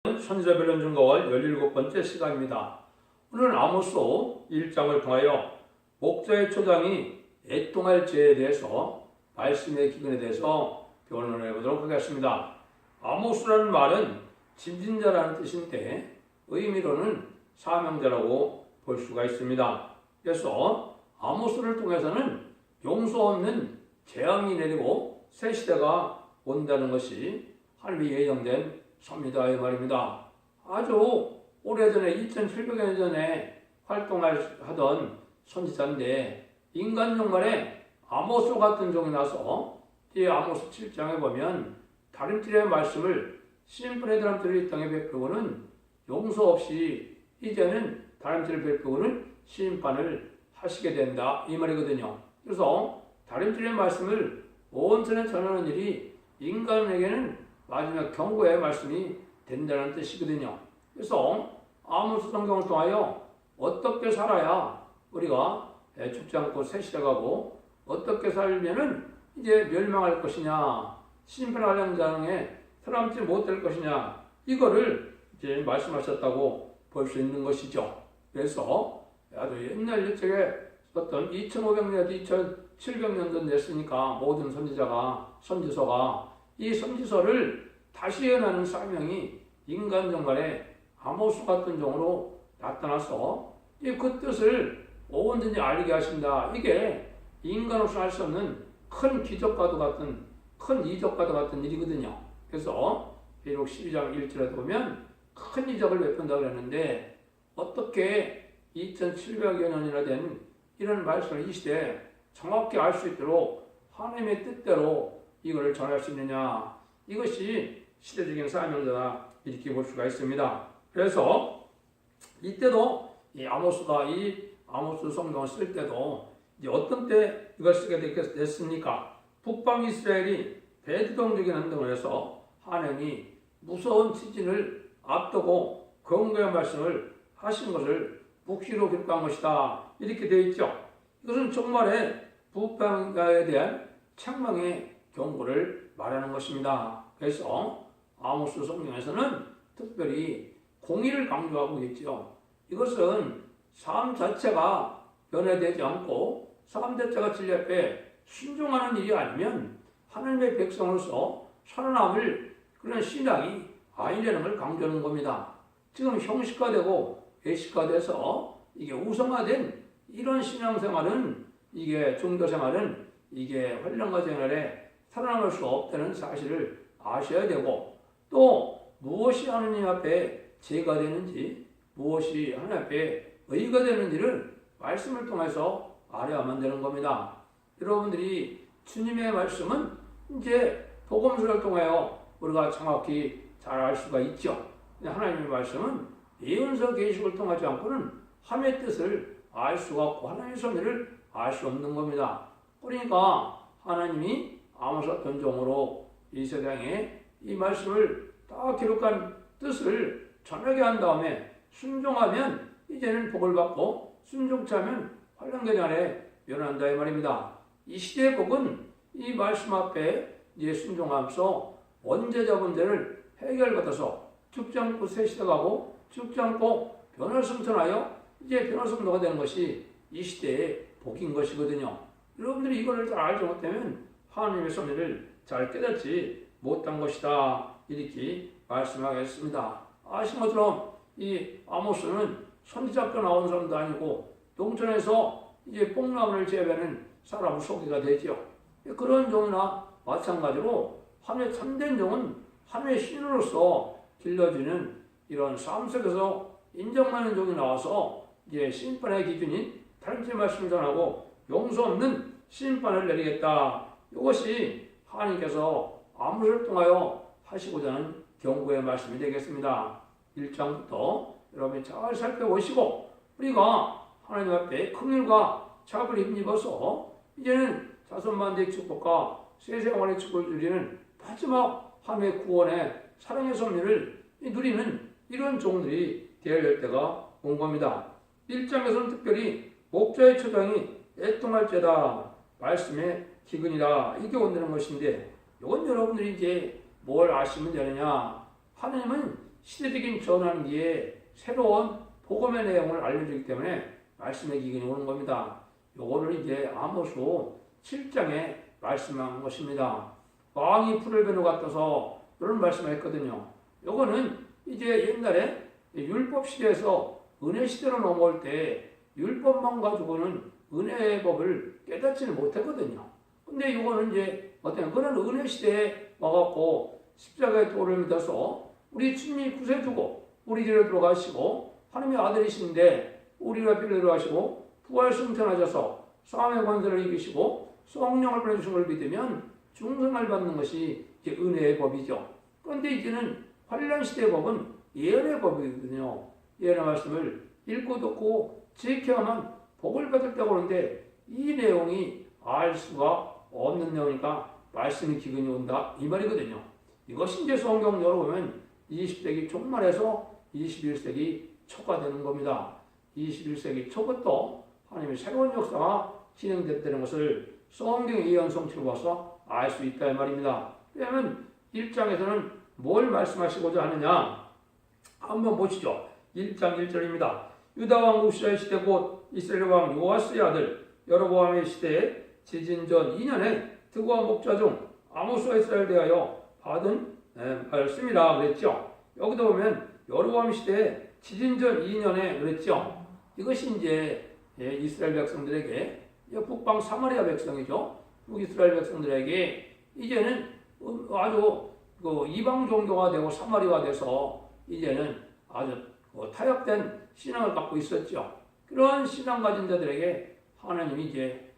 선지자 변론 증거월 17번째 시간입니다. 오늘은 아모스 1장을 통하여 목자의 초장이 애통할 죄에 대해서 말씀의 기근에 대해서 변론해 보도록 하겠습니다. 아모스라는 말은 짐진자라는 뜻인데 의미로는 사명자라고 볼 수가 있습니다. 그래서 아모스를 통해서는 용서 없는 재앙이 내리고 새 시대가 온다는 것이 하나님이 예정된 섭니다 이 말입니다. 아주 오래전에 2700년 전에 활동하던 선지자인데 인간 종말에 아모스 같은 종이 나서 이 아모스 7장에 보면 다림질의 말씀을 심플의 다림질을 이 땅에 베푸고는 용서 없이 이제는 다림질을 베푸고는 심판을 하시게 된다 이 말이거든요. 그래서 다림질의 말씀을 온전히 전하는 일이 인간에게는 마지막 경고의 말씀이 된다는 뜻이거든요. 그래서 아모스 성경을 통하여 어떻게 살아야 우리가 죽지 않고 새 시대 가고 어떻게 살면은 이제 멸망할 것이냐, 심판하는 장에 살아남지 못할 것이냐, 이거를 이제 말씀하셨다고 볼 수 있는 것이죠. 그래서 아주 옛날 옛적에 어떤 2500년, 2700년 됐으니까 모든 선지서가 이 선지서를 다시 해나는 사명이 인간 종말에 아모스 같은 종으로 나타나서 그 뜻을 온전히 알게 하신다. 이게 인간으로서 할 수 없는 큰 기적과도 같은, 큰 이적과도 같은 일이거든요. 그래서 비록 12장 1절에 보면 큰 이적을 베푼다고 그랬는데 어떻게 2700여 년이나 된 이런 말씀을 이 시대에 정확히 알 수 있도록 하나님의 뜻대로 이걸 전할 수 있느냐, 이것이 시대적인 사명자다 이렇게 볼 수가 있습니다. 그래서 이때도 이 아모스 성경을 쓸 때도 이제 어떤 때 이걸 쓰게 됐습니까? 북방 이스라엘이 대지동적인 행동을 해서 하나님이 무서운 지진을 앞두고 경고의 말씀을 하신 것을 묵시로 기록한 것이다 이렇게 되어 있죠. 이것은 정말의 북방에 대한 책망의 경고를 말하는 것입니다. 그래서 아모스 성경에서는 특별히 공의를 강조하고 있죠. 이것은 삶 자체가 변화되지 않고 삶 자체가 진리 앞에 순종하는 일이 아니면 하나님의 백성으로서 살아남을 그런 신앙이 아니라는 걸 강조하는 겁니다. 지금 형식화되고 예식화돼서 이게 우성화된 이런 신앙생활은, 이게 종교생활은 이게 활력과 생활에 살아남을 수 없다는 사실을 아셔야 되고, 또 무엇이 하느님 앞에 죄가 되는지, 무엇이 하나님 앞에 의가 되는지를 말씀을 통해서 알아야만 되는 겁니다. 여러분들이 주님의 말씀은 이제 복음서를 통하여 우리가 정확히 잘 알 수가 있죠. 하나님의 말씀은 예언서 계시를 통하지 않고는 하나님의 뜻을 알 수가 없고 하나님의 섭리를 알 수 없는 겁니다. 그러니까 하나님이 아모스 같은 종으로 이 세상에 이 말씀을 다 기록한 뜻을 전하게 한 다음에 순종하면 이제는 복을 받고 순종치 않으면 환란계 안에 면한다 이 말입니다. 이 시대의 복은 이 말씀 앞에 이제 순종하면서 원죄자 문제를 해결받아서 죽지 않고 새 시대 가고 죽지 않고 변화를 성천하여 이제 변화 성도가 되는 것이 이 시대의 복인 것이거든요. 여러분들이 이거를 잘 알지 못하면 하나님의 섭리를 잘 깨닫지 못한 것이다 이렇게 말씀하겠습니다. 아신 것처럼 이 아모스는 선지자학교 나온 사람도 아니고 농촌에서 이제 뽕나무를 재배하는 사람을 소개가 되죠. 그런 종이나 마찬가지로 하나님의 참된 종은 하나님의 신으로서 길러지는 이런 삶 속에서 인정하는 종이 나와서 이제 심판의 기준인 다림질 말씀을 전하고 용서 없는 심판을 내리겠다. 이것이 하나님께서 아모스를 통하여 하시고자 하는 경고의 말씀이 되겠습니다. 1장부터 여러분이 잘 살펴보시고 우리가 하나님 앞에 긍휼과 자비를 힘입어서 이제는 자손만대의 축복과 세세원의 축복을 누리는 마지막 하나님의 구원의 사랑의 섭리를 누리는 이런 종들이 되어야 할 때가 온 겁니다. 1장에서는 특별히 목자의 초장이 애통할 죄다, 말씀의 기근이라 이게 온다는 것인데, 이건 여러분들이 이제 뭘 아시면 되느냐? 하나님은 시대적인 전환기에 새로운 복음의 내용을 알려주기 때문에 말씀의 기근이 오는 겁니다. 요거를 이제 아모스 7장에 말씀한 것입니다. 왕이 풀을 베는 것 같아서 이런 말씀을 했거든요. 요거는 이제 옛날에 율법 시대에서 은혜 시대로 넘어올 때 율법만 가지고는 은혜의 법을 깨닫지는 못했거든요. 근데 이거는 이제 어떤 그런 은혜 시대에 와갖고 십자가의 도를 믿어서 우리 주님이 구세주고 우리 집에 들어가시고 하나님의 아들이신데 우리가 빌려 들어가시고 부활 승천하셔서 싸움의 권세를 이기시고 성령을 보내주신 걸 믿으면 중생을 받는 것이 이제 은혜의 법이죠. 그런데 이제는 환란 시대의 법은 예언의 법이거든요. 예언의 말씀을 읽고 듣고 지켜야만 복을 받았다고 하는데 이 내용이 알 수가 없는 내용이니까 말씀의 기근이 온다 이 말이거든요. 이것이 이제 성경 열어보면 20세기 종말에서 21세기 초가 되는 겁니다. 21세기 초부터 하나님의 새로운 역사가 진행됐다는 것을 성경의 예언 성취로 봐서 알 수 있다 이 말입니다. 왜냐하면 1장에서는 뭘 말씀하시고자 하느냐 한번 보시죠. 1장 1절입니다. 유다 왕 우시아의 시대 곧 이스라엘 왕 요아스의 아들 여로보암의 시대에 지진전 2년에 드고와 목자 중 아모스와 이스라엘 대하여 받은 말씀이라 그랬죠. 여기도 보면 여로보암 시대에 지진전 2년에 그랬죠. 이것이 이제 이스라엘 백성들에게 북방 사마리아 백성이죠. 북이스라엘 백성들에게 이제는 아주 이방 종교가 되고 사마리아가 돼서 이제는 아주 타협된 신앙을 갖고 있었죠. 그런 신앙 가진 자들에게 하나님이 이제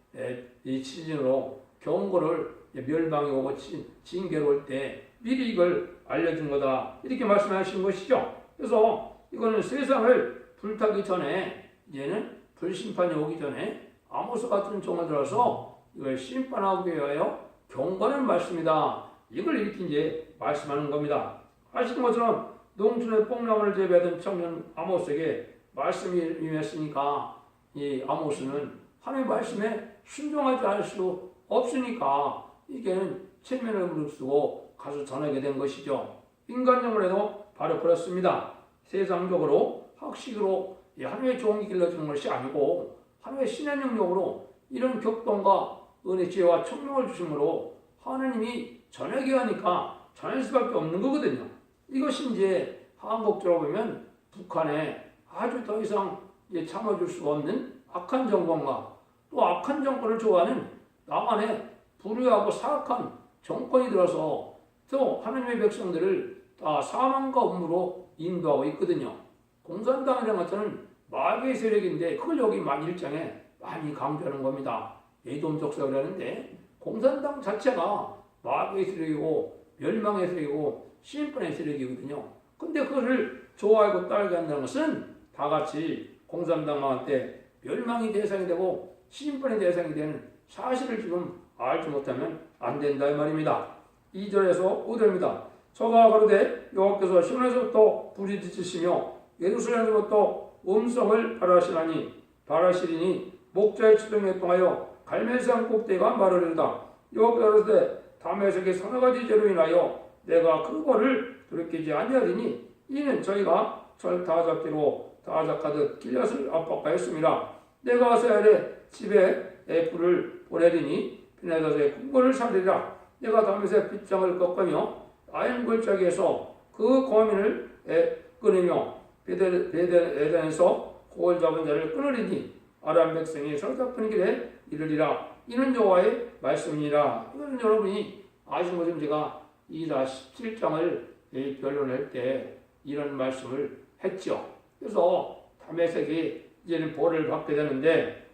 이 지진으로 경고를 멸망이 오고 징계로 올 때 미리 이걸 알려준 거다 이렇게 말씀하신 것이죠. 그래서 이거는 세상을 불타기 전에 이제는 불심판이 오기 전에 아모스 같은 종을 들어서 이걸 심판하기 위하여 경고하는 말씀이다. 이걸 이렇게 이제 말씀하는 겁니다. 아시는 것처럼 농촌에 뽕나무를 재배하던 청년 아모스에게 말씀이 임했으니까 이 아모스는 하나님의 말씀에 순종하지 않을 수 없으니까 이게는 체면을 무릅쓰고 가서 전하게 된 것이죠. 인간적으로도 바로 그렇습니다. 세상적으로 학식으로 하나님의 종이 길러주는 것이 아니고 하나님의 신의 능력으로 이런 격동과 은혜, 지혜와 청명을 주심으로 하나님이 전하게 하니까 전할 수밖에 없는 거거든요. 이것이 이제 한국적으로 보면 북한에 아주 더 이상 참아줄 수 없는 악한 정권과 또 악한 정권을 좋아하는 남한에 불의하고 사악한 정권이 들어서 또 하나님의 백성들을 다 사망과 음으로 인도하고 있거든요. 공산당이라는 것은 마귀의 세력인데 그걸 여기 1장에 많이 강조하는 겁니다. 에돔족사를 하는데 공산당 자체가 마귀의 세력이고 멸망의 세력이고 심판의 세력이거든요. 근데 그것을 좋아하고 따르게 한다는 것은 다 같이 공산당한테 멸망의 대상이 되고 심판의 대상이 되는 사실을 지금 알지 못하면 안 된다 이 말입니다. 2절에서 5절입니다. 저가 가로되 여호와께서 시온에서부터 불이 지치시며 예루살렘에서부터 음성을 바라시리니 목자의 추동에 통하여 갈멜산 꼭대기가 마르리로다. 여호와께서 가로되 다메섹의 서너 가지 죄로 인하여 내가 그거를 돌이키지 아니하리니 이는 저희가 절 다잡기로 다잡하듯 길앗을 압박하였습니다. 내가 아사엘의 집에 불을 보내리니 비나다스의 궁궐을 살리라. 내가 다메섹 빗장을 꺾으며 아인 골짜기에서 그 거민을 끊으며 베델에덴에서 고을 잡은 자를 끊으리니 아람 백성이 서잡히는 길에 이르리라. 이는 여호와의 말씀이니라. 이거는 여러분이 아시는 것처럼 제가 17장을 변론할 때 이런 말씀을 했죠. 그래서 다메섹이 이제는 벌을 받게 되는데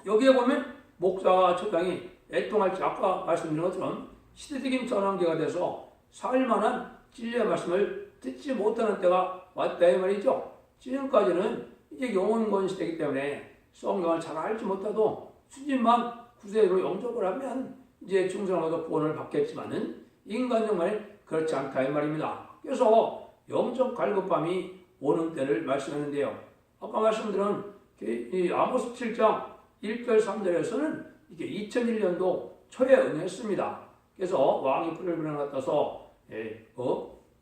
여기에 보면 목사와 초장이 애통할지 아까 말씀드린 것처럼 시대적인 전환기가 돼서 살만한 진리의 말씀을 듣지 못하는 때가 왔다 이 말이죠. 지금까지는 이제 영혼권 시대이기 때문에 성경을 잘 알지 못해도 수집만 구세로 영접을 하면 이제 중생으로도 구원을 받겠지만은 인간정말 그렇지 않다 이 말입니다. 그래서 영적 갈급함이 오는 때를 말씀했는데요. 아까 말씀드린 이 아모스 7장 1절 3절에서는 이게 2001년도 초에 응했습니다. 그래서 왕이 불을 불어났다서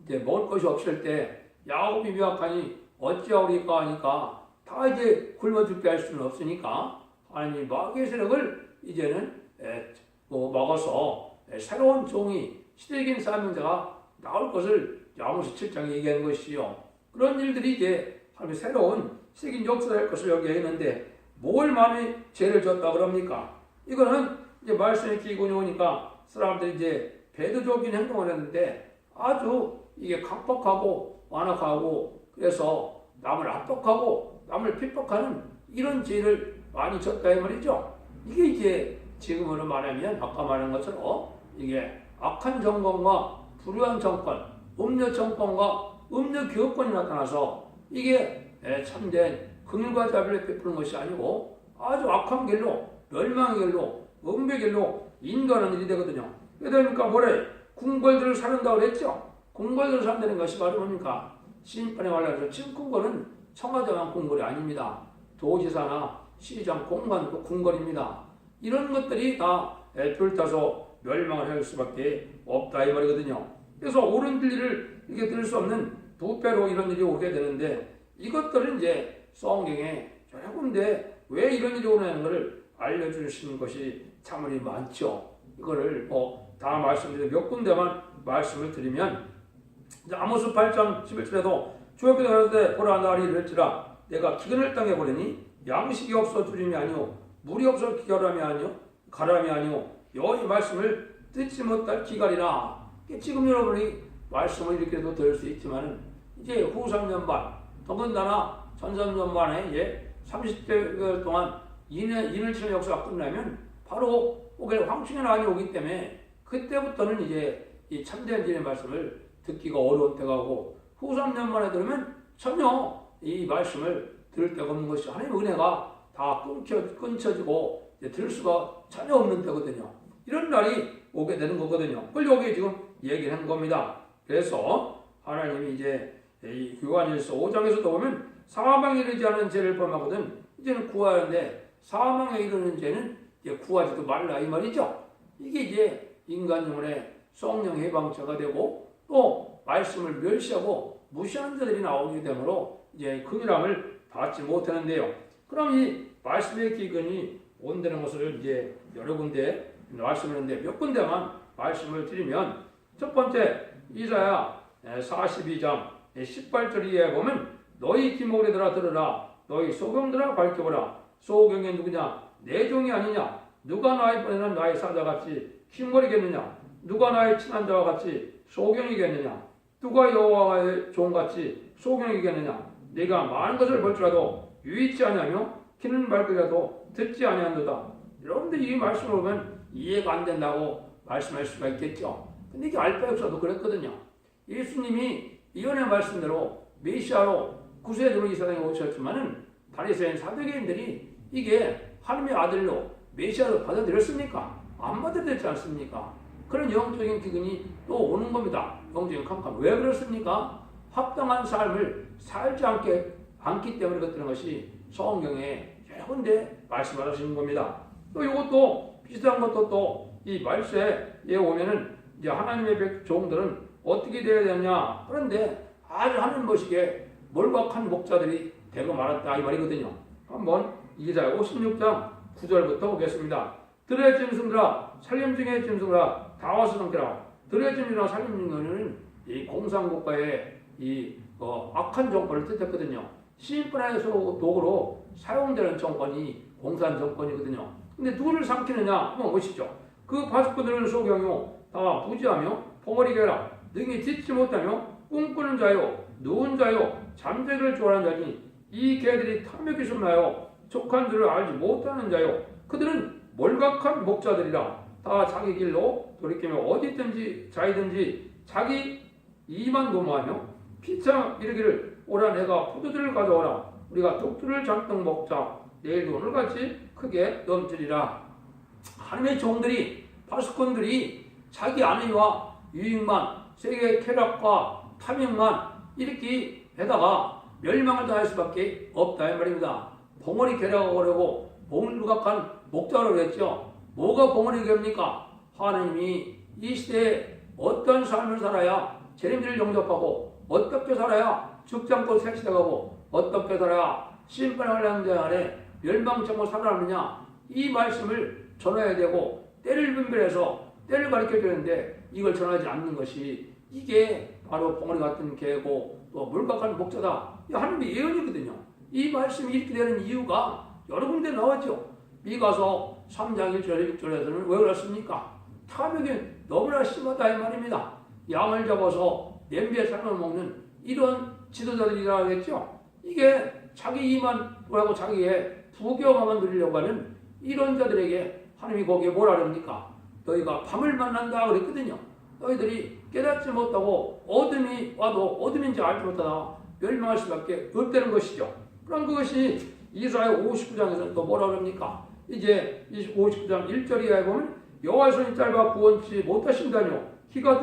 이제 먹을 것이 없을 때 야곱이 미약하니 어찌하오리까 하니까 다 이제 굶어 죽게 할 수는 없으니까 하나님이 마귀의 세력을 이제는 먹어서 새로운 종이 시대적인 사명자가 나올 것을 아모스 7장에 얘기하는 것이요. 그런 일들이 이제 하나님의 새로운 세계적인 역사가 될 것을 여기 했는데 뭘 마음에 죄를 졌다 그럽니까? 이거는 이제 말씀의 기근이 오니까 사람들이 이제 배도적인 행동을 했는데 아주 이게 강박하고 완악하고 그래서 남을 압박하고 남을 핍박하는 이런 죄를 많이 졌다 이 말이죠. 이게 이제 지금으로 말하면 아까 말한 것처럼 이게 악한 정권과 불우한 정권, 음녀 정권과 음녀 교권이 나타나서 이게 참된 긍휼과 자비를 베푸는 것이 아니고 아주 악한 길로 멸망의 길로 음배 길로 인도하는 일이 되거든요. 그러니까 뭐래? 궁궐들을 사른다고 그랬죠. 궁궐들을 산다는 것이 바로 뭡니까? 심판의 관련해서 지금 궁궐은 청와대만 궁궐이 아닙니다. 도지사나 시장 공간도 궁궐입니다. 이런 것들이 다 불타서 멸망을 할 수밖에 없다 이 말이거든요. 그래서 옳은 진리를 이게 들을 수 없는 부패로 이런 일이 오게 되는데 이것들은 이제 성경에 여러 군데 왜 이런 일이 오냐는 것을 알려주시는 것이 참으로 많죠. 이거를 다 말씀드려 몇 군데만 말씀을 드리면 아모스 8장 11절에도 주께서 가라사대 보라 나리 이를지라 내가 기근을 땅에 보내니 양식이 없어 두림이 아니오 물이 없어 기가람이 아니오 가람이 아니오 여호와의 말씀을 듣지 못할 기갈이라. 지금 여러분이 말씀을 이렇게도 들을 수 있지만 이제 후 3년 반 더군다나 전 3년 반에 이제 30대 동안 인을 치는 역사가 끝나면 바로 황충의 난이 오기 때문에 그때부터는 이제 이 참된 진의 말씀을 듣기가 어려운 때가 오고 후 3년 만에 들으면 전혀 이 말씀을 들을 데가 없는 것이 하나님의 은혜가 다 끊쳐지고 들을 수가 전혀 없는 때거든요. 이런 날이 오게 되는 거거든요. 그걸 여기 지금 얘기를 한 겁니다. 그래서 하나님이 이제 이 요한일서 5장에서도 보면 사망에 이르지 않은 죄를 범하거든 이제는 구하는데 사망에 이르는 죄는 이제 구하지도 말라 이 말이죠. 이게 이제 인간 영혼의 성령 해방자가 되고 또 말씀을 멸시하고 무시하는 자들이 나오게 되므로 이제 긍휼함을 받지 못하는데요. 그럼 이 말씀의 기근이 온다는 것을 이제 여러 군데 말씀하는데 몇 군데만 말씀을 드리면 첫 번째 이사야 42장 18절 이하에 보면 너희 기목들아 들으라 너희 소경들아 밝혀보라 소경이 누구냐 내 종이 아니냐 누가 나의 보내는 나의 사자같이 흰머리겠느냐 누가 나의 친한 자와 같이 소경이겠느냐 누가 여호와의 종같이 소경이겠느냐 네가 많은 것을 볼지라도 유의치 아니하며 귀는 밝으려도 듣지 아니한도다. 여러분들 이 말씀을 보면 이해가 안 된다고 말씀할 수가 있겠죠. 근데 이게 알파 역사도 그랬거든요. 예수님이 이언의 말씀대로 메시아로 구세주로 이 세상에 오셨지만은 바리새인 사두개인들이 이게 하나님의 아들로 메시아로 받아들였습니까? 안 받아들였지 않습니까? 그런 영적인 기근이 또 오는 겁니다. 영적인 캄캄. 왜 그렇습니까? 합당한 삶을 살지 않기 때문에 그렇다는 것이 성경에 여러 군데 말씀하시는 겁니다. 또 이것도 비슷한 것도 또 이 말세에 오면은 이제 하나님의 종들은 어떻게 되어야 되냐. 그런데 아주 하는 것이게 몰박한 목자들이 되고 말았다 이 말이거든요. 한번 이사야 56장 9절부터 보겠습니다. 들의 짐승들아 살림 중의 짐승들아 다 와서 넘겨라. 들의 짐승이나 살림 중에는 이 공산국가의 이 악한 정권을 뜻했거든요. 심판의 도구로 사용되는 정권이 공산 정권이거든요. 근데 누구를 삼키느냐 한번 보시죠. 그 바스코들은 소경이요 다 부지하며 벙어리게 하라. 능히 듣지 못하며 꿈꾸는 자요 누운 자요 잠재를 좋아하는 자니 이 개들이 탐욕이 som나요 족한 줄을 알지 못하는 자요 그들은 몰각한 목자들이라. 다 자기 길로 돌이키며 어디 있든지 자이든지 자기 이만 도모하며 피차 이르기를 오라 내가 포도주를 가져오라. 우리가 독주를 잔뜩 먹자. 내일도 오늘같이 크게 넘치리라. 하나님의 종들이 바스콘들이 자기 안위와 유익만 세계 쾌락과 탐욕만 이렇게 해다가 멸망을 당할 수밖에 없다 이 말입니다. 봉어리 쾌락하고 그러고 봉을부각한 목자라고 그랬죠. 뭐가 봉어리 쾌입니까? 하나님이 이 시대에 어떤 삶을 살아야 재림들을 영접하고 어떻게 살아야 죽지 않고 색시다가고 어떻게 살아야 심판의 환란 안에 멸망치 않고 살아남느냐, 이 말씀을 전해야 되고 때를 분별해서 때를 가르쳐 주는데 이걸 전하지 않는 것이 이게 바로 봉우리 같은 개고 또 물각한 목자다. 이 하나님의 예언이거든요. 이 말씀이 이렇게 되는 이유가 여러 군데 나왔죠. 미가서 3장 1절 6절에서는 왜 그렇습니까? 탐욕이 너무나 심하다 이 말입니다. 양을 잡아서 냄비에 삶아 먹는 이런 지도자들이라고 했죠. 이게 자기 이만 뭐라고 자기의 부경함만 누리려고 하는 이런 자들에게 하나님이 거기에 뭐라 그럽니까? 너희가 밤을 만난다 그랬거든요. 너희들이 깨닫지 못하고 어둠이 와도 어둠인지 알지 못하다 멸망할 수밖에 없다는 것이죠. 그럼 그것이 이사야 59장에서 또 뭐라 그럽니까? 이제 59장 1절 이하에 보면 여호와의 손이 짧아 구원치 못하신다뇨. 귀가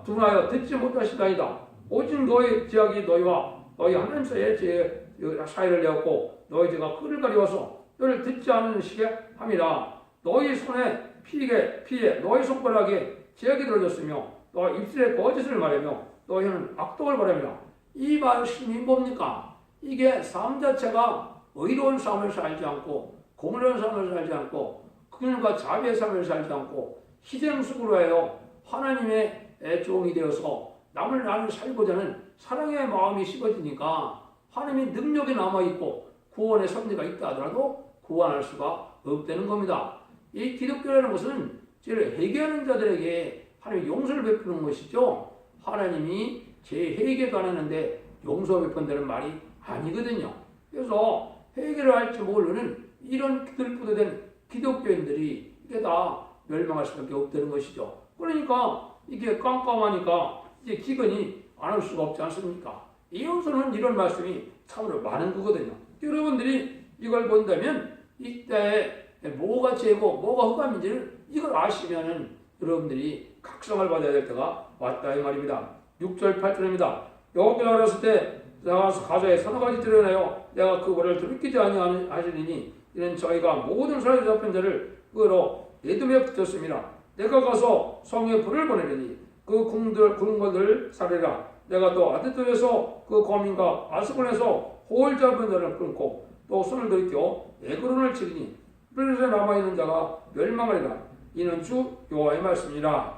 둔하여 듣지 못하신다이다. 오직 너희 지약이 너희와 너희 하나님 사이의 죄 사이를 내었고 너희 죄가 그를 가리워서 너를 듣지 않는 시게 함이라. 너희 손에 피에 너희 손가락에 제약이 들어졌으며 너희 입술에 거짓을 말하며 너희는 악독을 바라며. 이 말씀이 뭡니까? 이게 삶 자체가 의로운 삶을 살지 않고 공의로운 삶을 살지 않고 그들과 자비의 삶을 살지 않고 희생수고로 하여 하나님의 종이 되어서 남을 나를 살고자 하는 사랑의 마음이 식어지니까 하나님의 능력이 남아있고 구원의 섭리가 있다 하더라도 구원할 수가 없다는 겁니다. 이 기독교라는 것은 죄를 회개하는 자들에게 하나님의 용서를 베푸는 것이죠. 하나님이 죄 회개도 안 하는데 용서 베푼다는 말이 아니거든요. 그래서 회개를 할지 모르는 이런 들뿌듯된 기독교인들이 이게 다 멸망할 수밖에 없다는 것이죠. 그러니까 이게 깜깜하니까 이제 기근이 안 올 수가 없지 않습니까? 이용서는 이런 말씀이 참으로 많은 거거든요. 여러분들이 이걸 본다면 이때에 뭐가 죄고 뭐가 흑암인지를 이걸 아시면은 여러분들이 각성을 받아야 될 때가 왔다 이 말입니다. 6절 8절입니다. 여호와께서 어렸을 때 나가서 가자에 서너 가지 드러내요. 내가 그 벌을 돌이키지 아니하시리니 이는 저희가 모든 사람이 잡힌 자를 그로 에돔에 붙였습니다. 내가 가서 성에 불을 보내리니 그 궁궐들 살리라. 내가 또 아드도에서 그 거민과 아스곤에서 호을 잡은 자를 끊고 또 손을 들이켜 에그론을 치리니 그릇에 남아있는 자가 멸망하리라. 이는 주 여호와의 말씀이라.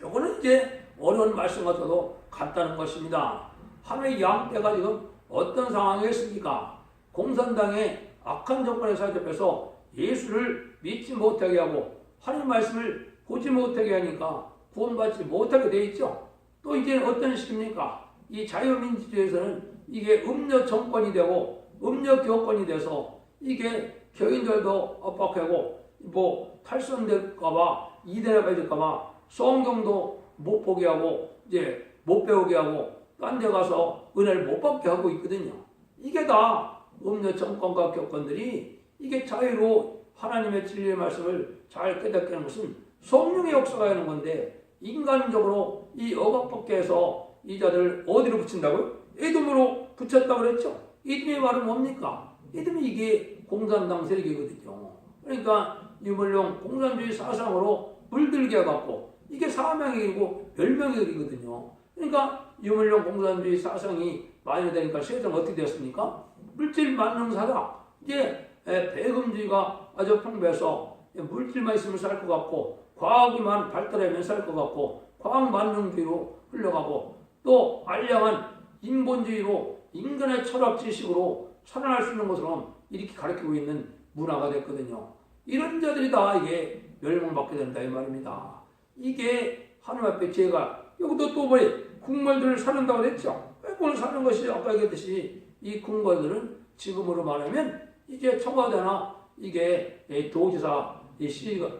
요거는 이제 어려운 말씀 같아도 같다는 것입니다. 하나님의 양떼가 지금 어떤 상황에 있습니까? 공산당의 악한 정권에 사로잡혀서 예수를 믿지 못하게 하고 하나님 말씀을 보지 못하게 하니까 구원받지 못하게 돼 있죠. 또 이제 어떤 식입니까? 이 자유민주주의에서는 이게 음료 정권이 되고 음료 교권이 돼서 이게 교인들도 압박하고 뭐 탈선될까봐 이대가 될까봐 성경도 못 보게 하고 이제 못 배우게 하고 딴 데 가서 은혜를 못 받게 하고 있거든요. 이게 다 음료 정권과 교권들이 이게 자유로 하나님의 진리의 말씀을 잘 깨닫게 하는 것은 성령의 역사가 하는 건데 인간적으로 이 억압법계에서 이 자들을 어디로 붙인다고요? 에돔으로 붙였다고 그랬죠. 에돔의 말은 뭡니까? 에돔이 이게 공산당 세력이거든요. 그러니까 유물용 공산주의 사상으로 물들게 해갖고 이게 사명이고 멸명이거든요. 그러니까 유물용 공산주의 사상이 많이 되니까 세상 어떻게 되었습니까? 물질 만능사다. 이제 배금주의가 아주 풍부해서 물질만 있으면 살 것 같고 과학이만 발달하면 살 것 같고 과학 만능주의로 흘러가고 또 알량한 인본주의로 인간의 철학 지식으로 살아날 수 있는 것처럼 이렇게 가르치고 있는 문화가 됐거든요. 이런 자들이 다 이게 멸망받게 된다 이 말입니다. 이게 하나님 앞에 죄가 여기도 또 뭐래 궁궐들을 사는다고 그랬죠. 그걸 사는 것이 아까 얘기했듯이 이 궁궐들은 지금으로 말하면 이게 청와대나 이게 도지사,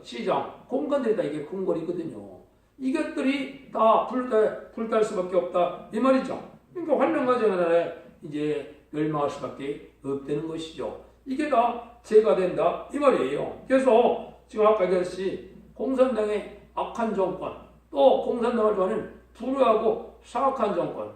시장, 공간들이 다 이게 궁궐이거든요. 이것들이 다 불탈 수밖에 없다 이 말이죠. 그러니까 환란과정 안에 이제 멸망할 수밖에 없다는 것이죠. 이게 다 죄가 된다 이 말이에요. 그래서 지금 아까 얘기했듯이 공산당의 악한 정권 또 공산당을 좋아하는 불우하고 사악한 정권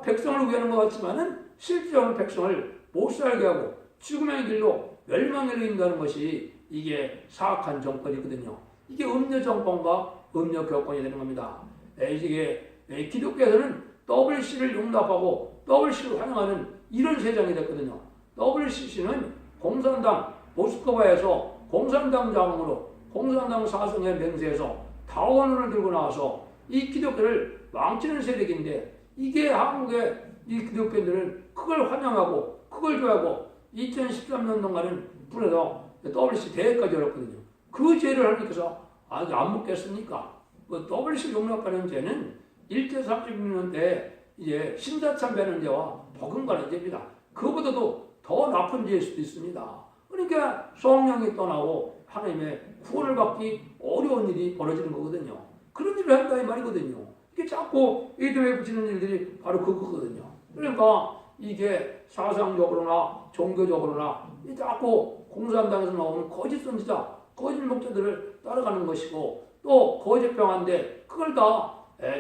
백성을 위하는 것 같지만은 실제로는 백성을 못 살게 하고 죽음의 길로 멸망에 이른다는 것이 이게 사악한 정권이거든요. 이게 음료 정권과 음료 교권이 되는 겁니다. 이게 기독교에서는 WC를 용납하고 WC를 환영하는 이런 세상이 됐거든요. WCC는 공산당 모스크바에서 공산당 자금으로 공산당 사상의 맹세에서 다원을 들고 나와서 이 기독교를 망치는 세력인데, 이게 한국의 이 기독교인들은 그걸 환영하고 그걸 좋아하고 2013년 동안은 불에서 WC 대회까지 열었거든요. 그 죄를 하나님께서 아직 안 묻겠습니까? 그 WC 용납하는 죄는 1대 36년 때 이제 신자참배하는 죄와 버금가는 죄입니다. 그보다도 더 나쁜 죄일 수도 있습니다. 그러니까 성령이 떠나고 하나님의 구원을 받기 어려운 일이 벌어지는 거거든요. 그런 일을 한다 이 말이거든요. 이게 자꾸 이름에 붙이는 일들이 바로 그거거든요. 그러니까 이게 사상적으로나 종교적으로나 자꾸 공산당에서 나오는 거짓 선지자, 거짓 목자들을 따라가는 것이고, 또 거짓 병한데 그걸 다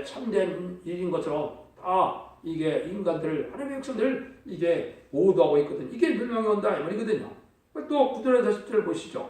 참된 일인 것처럼 다 이게 인간들을, 하나님의 백성들을 이게 오도하고 있거든요. 이게 멸망이 온다 이 말이거든요. 또 9절에서 10절 보시죠.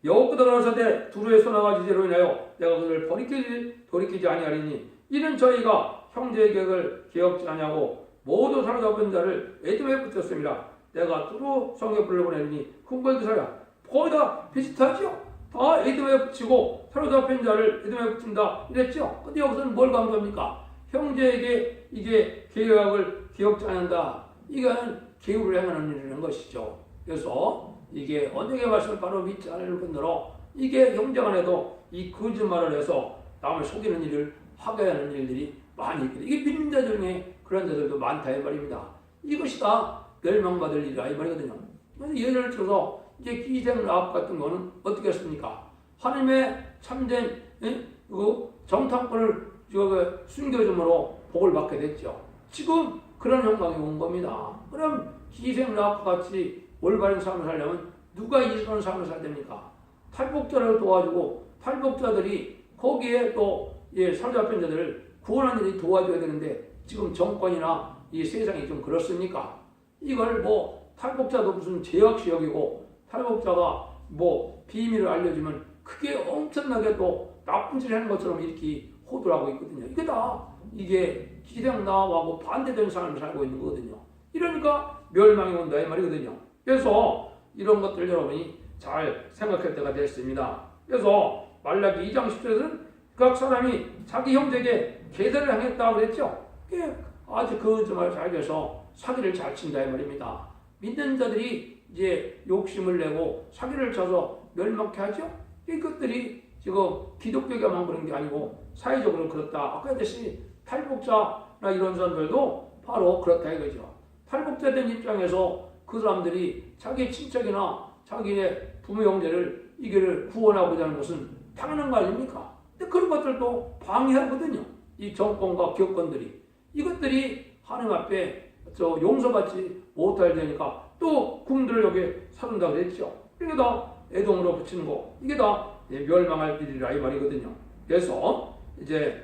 여호와께서 가라사대 두루의 소나가 지제로 인하여 내가 그들을 돌이키지 아니하리니 이는 저희가 형제의 계획을 기억지 아니하고 모두 사로잡은 자를 에돔에 붙였습니다. 내가 두루 성에 불러보내니 흥벌드사야. 거의 다 비슷하죠? 다 에돔에 붙이고 사로잡힌 자를 에돔에 붙인다 이랬죠? 근데 여기서는 뭘 강조합니까? 형제에게 이게 계획을 기억지 않는다. 이건 계획을 행하는 일이라는 것이죠. 그래서 이게 언약의 말씀을 바로 믿지 않을 뿐더러 이게 형제간에도 이 거짓말을 해서 남을 속이는 일을 하게 하는 일들이 많이 있거든요. 이게 믿는 자 중에 그런 자들도 많다 이 말입니다. 이것이 다 멸망받을 일이라 이 말이거든요. 그래서 예를 들어서 이제 기생 라합 같은 거는 어떻게 했습니까? 하나님의 참된 그 정탐꾼을 숨겨줌으로 복을 받게 됐죠. 지금 그런 형광이 온 겁니다. 그럼 기생 라합과 같이 올바른 삶을 살려면 누가 이런 삶을 살야 됩니까? 탈북자를 도와주고 탈북자들이 거기에 또 사로잡힌 자들을 구원하는 일이 도와줘야 되는데, 지금 정권이나 이 세상이 좀 그렇습니까? 이걸 뭐 탈북자도 무슨 죄악시 여기고 탈북자가 뭐 비밀을 알려주면 그게 엄청나게 또 나쁜 짓을 하는 것처럼 이렇게 호도를 하고 있거든요. 이게 다 이게 기생 나하고 반대된 삶을 살고 있는 거거든요. 이러니까 멸망이 온다 이 말이거든요. 그래서 이런 것들 여러분이 잘 생각할 때가 됐습니다. 그래서 말라기 2장 10절에서는 각 사람이 자기 형제에게 계산을 행했다고 그랬죠. 아주 그 점을 잘 돼서 사기를 잘 친다 이 말입니다. 믿는 자들이 이제 욕심을 내고 사기를 쳐서 멸망케 하죠. 이것들이 지금 기독교계만 그런 게 아니고 사회적으로 그렇다. 아까 했듯이 탈북자나 이런 사람들도 바로 그렇다 이거죠. 탈북자된 입장에서 그 사람들이 자기 친척이나 자기의 부모 형제를 이거를 구원하고자 하는 것은 당연한 거 아닙니까? 근데 그런 것들도 방해하거든요. 이 정권과 기업권들이. 이것들이 하나님 앞에 용서받지 못할 되니까 또 군들을 여기 사른다고 그랬죠. 이게 다 애동으로 붙이는 거. 이게 다 멸망할 일이라 이 말이거든요. 그래서 이제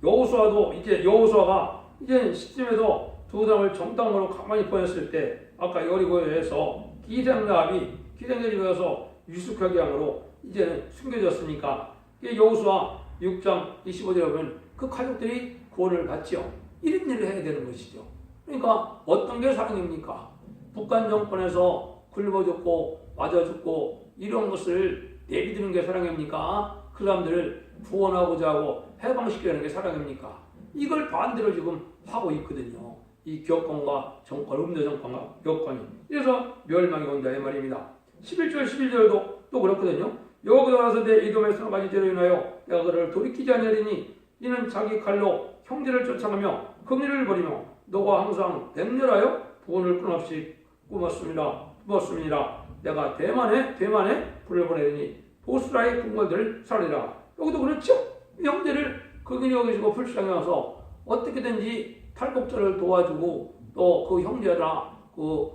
여호수아가 이제 시점에서 두 사람을 정당으로 가만히 보냈을 때, 아까 여리고에서 기생 라합이 기생의 집에 가서 유숙하게 함으로 이제는 숨겨졌으니까, 여호수아 6장 25절에 보면 그 가족들이 구원을 받죠. 이런 일을 해야 되는 것이죠. 그러니까 어떤 게 사랑입니까? 북한 정권에서 굶어 죽고 맞아 죽고 이런 것을 내비두는 게 사랑입니까? 그 사람들을 구원하고자 하고 해방시키려는 게 사랑입니까? 이걸 반대로 지금 하고 있거든요. 이 기업권과 정권, 음료 정권과 기업권이. 그래서 멸망이 온다 이 말입니다. 11절 12절도 또 그렇거든요. 여호와께서 가라사대 이돔의 소나가 지제로 인하여 내가 그를 돌이키지 아니하리니 이는 자기 칼로 형제를 쫓아가며 긍휼을 버리며 너가 항상 맹렬하여 부원을 끊없이 꾸었습니다. 내가 대만에 불을 보내리니 보스라의 궁궐들을 살리라. 여기도 그렇죠. 형제를 긍휼히 여기시고 불쌍히 와서 어떻게든지 탈북자를 도와주고 또 그 형제나 그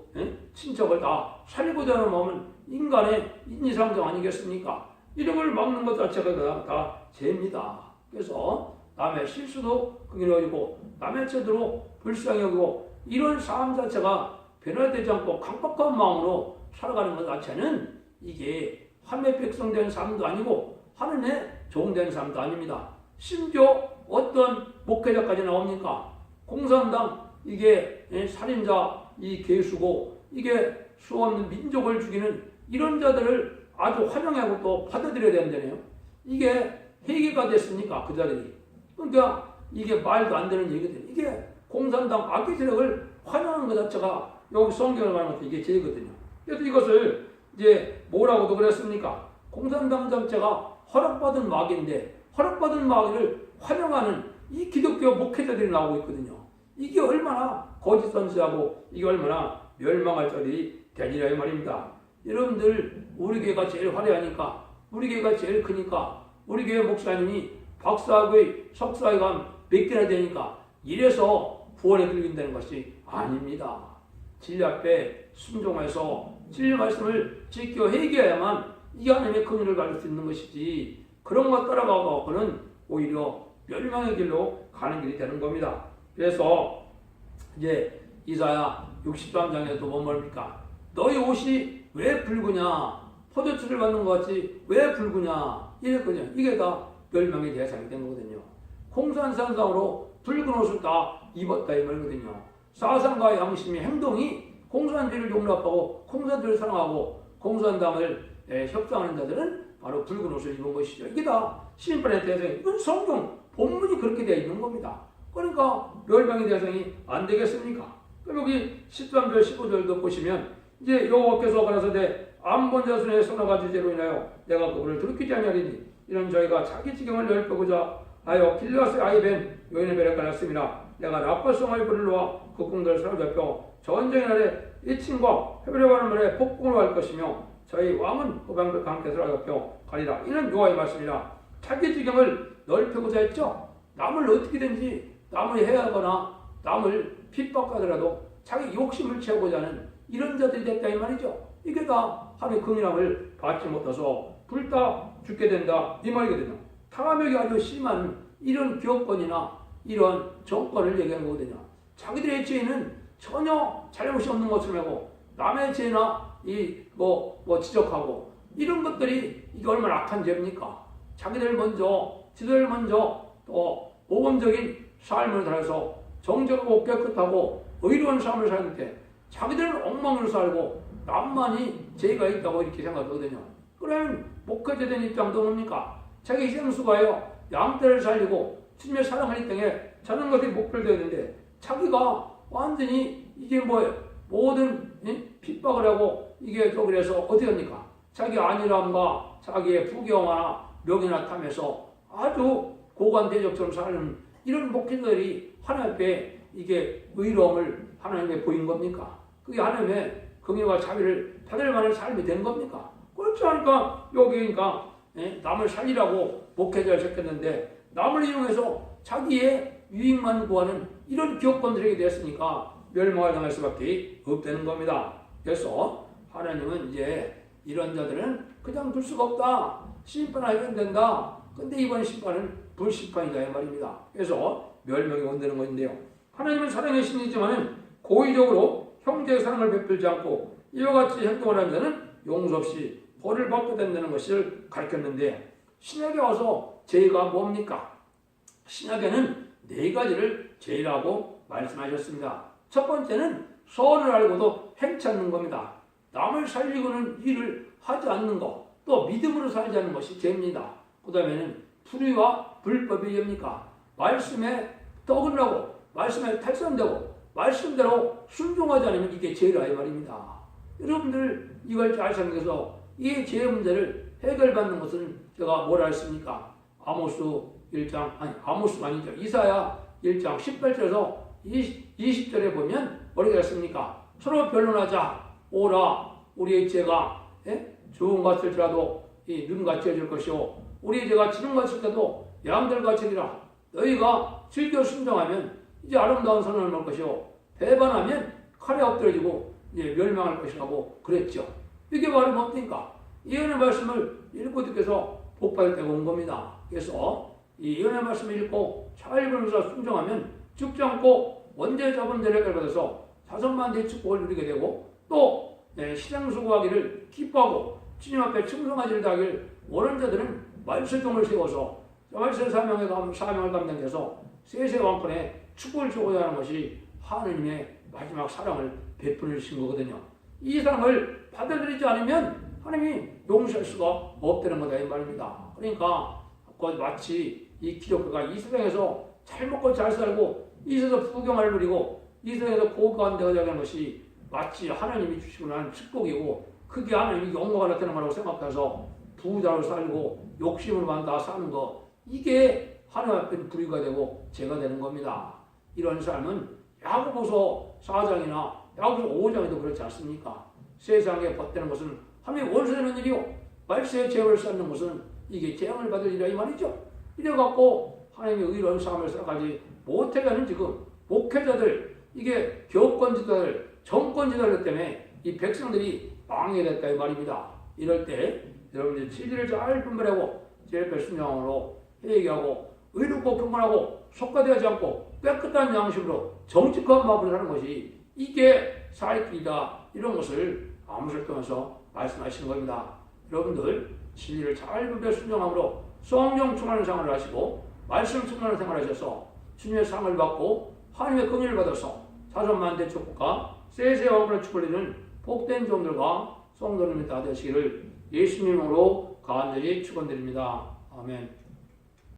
친척을 다 살리고자 하는 마음은 인간의 인지상정 아니겠습니까? 이런 걸 막는 것 자체가 다 죄입니다. 그래서 남의 실수도 긍휼히 여기고 남의 죄도 불쌍히 여기고 이런 삶 자체가 변화되지 않고 강박한 마음으로 살아가는 것 자체는 이게 하나님의 백성된 삶도 아니고 하나님의 종된 삶도 아닙니다. 심지어 어떤 목회자까지 나옵니까? 공산당 이게 살인자 이 개수고 이게 수없는 민족을 죽이는 이런 자들을 아주 환영하고 또 받아들여야 된다네요. 이게 회개가 됐습니까? 그 자들이. 그러니까 이게 말도 안 되는 얘기거든요. 이게 공산당 악의 세력을 환영하는 것 자체가 여기 성경을 말하는 것도 이게 죄거든요. 그래서 이것을 이제 뭐라고도 그랬습니까? 공산당 자체가 허락받은 마귀인데 허락받은 마귀를 환영하는 이 기독교 목회자들이 나오고 있거든요. 이게 얼마나 거짓 선수하고 이게 얼마나 멸망할 자들이 되니라 이 말입니다. 여러분들 우리 교회가 제일 화려하니까 우리 교회가 제일 크니까 우리 교회 목사님이 박사학위 석사학위가 몇 개나 되니까 이래서 구원에 들린다는 것이 아닙니다. 진리 앞에 순종해서 진리 말씀을 지켜 회개해야만 이 하나님의 긍휼을 받을 수 있는 것이지 그런 것 따라가고는 오히려 멸망의 길로 가는 길이 되는 겁니다. 그래서 이제 이사야 63장에도 뭐 뭡니까? 너희 옷이 왜 붉으냐? 포도주를 받는 것 같이 왜 붉으냐? 이랬거든요. 이게 다 멸망의 대상이 된 거거든요. 공산상상으로 붉은 옷을 다 입었다 이 말이거든요. 사상과 양심의 행동이 공산주의를 용납하고 공산주의를 사랑하고 공산당을 협상하는 자들은 바로 붉은 옷을 입은 것이죠. 이게 다 심판의 대상이 이건 성경 본문이 그렇게 되어 있는 겁니다. 그러니까 멸망의 대상이 안 되겠습니까? 그럼 여기 13절 15절도 보시면 이제 여호와께서 가라사대 안본 자손의 선악과 죄로 인하여 내가 그들을 돌이키지 아니하리니 이런 저희가 자기 지경을 넓히고자 하여 길르앗의 아이벤 여인의 배를 갈랐습니다. 내가 라파성의 불을 놓아 그 궁들을 사로잡혀 전쟁의 날에 이 친과 헤브레와는 말에 폭풍을 할 것이며 저희 왕은 그 방백과 함께 사로잡혀 가리라. 이는 여호와의 말씀이라. 자기 지경을 넓히고자 했죠. 남을 어떻게든지 남을 해하거나 남을 핍박하더라도 자기 욕심을 채우고자 하는 이런 자들이 됐다 이 말이죠. 이게 다 하나님의 긍휼함을 받지 못해서 불타 죽게 된다 이 말이거든요. 탐욕이 아주 심한 이런 기업권이나 이런 정권을 얘기한 거거든요. 자기들의 죄는 전혀 잘못이 없는 것을 하고 남의 죄나 지적하고 이런 것들이 이게 얼마나 악한 죄입니까? 자기들 먼저 지들 먼저 또 모범적인 삶을 살아서 정직하고 깨끗하고 의로운 삶을 사는데 자기들은 엉망으로 살고 남만이 죄가 있다고 이렇게 생각하거든요. 그러면 목회자된 입장도 뭡니까? 자기 희생수고하여 양떼를 살리고 주님의 사랑을 이 땅에 자는 것이 목표로 되어 있는데 자기가 완전히 이게 뭐예요? 모든 핍박을 하고 이게 또 그래서 어떻게 합니까? 자기 안일함과 자기의 부경화나 명예나 탐해서 아주 고관 대적처럼 사는 이런 목회자들이 하나님 앞에 이게 의로움을 하나님께 보인 겁니까? 그게 하나님의 긍휼과 자비를 받을 만한 삶이 된 겁니까? 그렇지 않으니까 여기니까 남을 살리라고 목회자를 시켰는데 남을 이용해서 자기의 유익만 구하는 이런 기업권들에게 됐으니까 멸망을 당할 수밖에 없다는 겁니다. 그래서 하나님은 이제 이런 자들은 그냥 둘 수가 없다. 심판하면 된다. 근데 이번 심판은 불심판이다 이 말입니다. 그래서 멸망이 온다는 것인데요. 하나님은 사랑의 신이지만 고의적으로 형제의 사랑을 베풀지 않고 이와 같이 행동을 하는 자는 용서 없이 벌을 받게 된다는 것을 가르쳤는데 신약에 와서 죄가 뭡니까? 신약에는 네 가지를 죄라고 말씀하셨습니다. 첫 번째는 선을 알고도 행치 않는 겁니다. 남을 살리고는 일을 하지 않는 것, 또 믿음으로 살지 않는 것이 죄입니다. 그 다음에는 불의와 불법이 죄입니까? 말씀에 떠들라고, 말씀에 탈선되고, 말씀대로 순종하지 않으면 이게 죄라 이 말입니다. 여러분들 이걸 잘 생각해서 이 죄 문제를 해결받는 것은 제가 뭐라 했습니까? 아모스가 아니죠. 이사야 1장 18절에서 20절에 보면 뭐라고 했습니까? 서로 변론하자. 오라 우리의 죄가 좋은 같을지라도 이 눈같이 해줄 것이요 우리의 죄가 지름 같을 때도 양들같이 리라. 너희가 즐겨 순종하면 이제 아름다운 선을 먹을 것이요 배반하면 칼에 엎드려지고 이제 멸망할 것이라고 그랬죠. 이게 바로 뭡니까? 예언의 말씀을 읽고 듣고서 복받을 때가 온 겁니다. 그래서 이 예언의 말씀을 읽고 잘 읽으면서 순종하면 죽지 않고 원죄 잡은 자를 해결받아서 자손만대의 축복을 누리게 되고 또 신앙수고하기를 기뻐하고 주님 앞에 충성하지를 다하길 원하는 자들은 말세종을 세워서 말세 사명을 감당해서 세세 왕권의 축복을 주고자 하는 것이 하느님의 마지막 사랑을 베푸신 거거든요. 이 사랑을 받아들이지 않으면 하나님이 용서할 수가 없다는 거다 이 말입니다. 그러니까 마치 이 기독교가 이 세상에서 잘 먹고 잘 살고 이 세상에서 부경을 누리고 이 세상에서 고귀한 데가 되는 것이 마치 하나님이 주시고 나는 축복이고 그게 하나님이 영광을 나타내는 거라고 생각해서 부자로 살고 욕심으로만 다 사는 거, 이게 하나님 앞에 불의가 되고 죄가 되는 겁니다. 이런 삶은 야고보서 4장이나 야고보서 5장에도 그렇지 않습니까? 세상에 벗되는 것은 하나님의 원수되는 일이요 말세의 죄를 쌓는 것은 이게 재앙을 받을 일이라 이 말이죠. 이래갖고 하나님의 의로운 삶을 살아가지 못하게 하는 지금 목회자들, 이게 교권지도자들, 정권지도자들 때문에 이 백성들이 망하게 됐다 이 말입니다. 이럴 때 여러분들이 진리를 잘 분별하고 제 옆에 순종함으로 회개하고 의롭고 경건하고 속가되지 않고 깨끗한 양심으로 정직한 마음으로 사는 것이 이게 살 길이다, 이런 것을 아무를 통해서 말씀하시는 겁니다. 여러분들 진리를 잘 분별 순종함으로 성령 충만한 생활을 하시고 말씀 충만한 생활을 하셔서 주님의 상을 받고 하나님의 긍휼을 받아서 자손만대 축복과 세세 왕권을 축복하는 복된 종들과 성도님이 다 되시기를 예수님으로 간절히 축원드립니다. 아멘.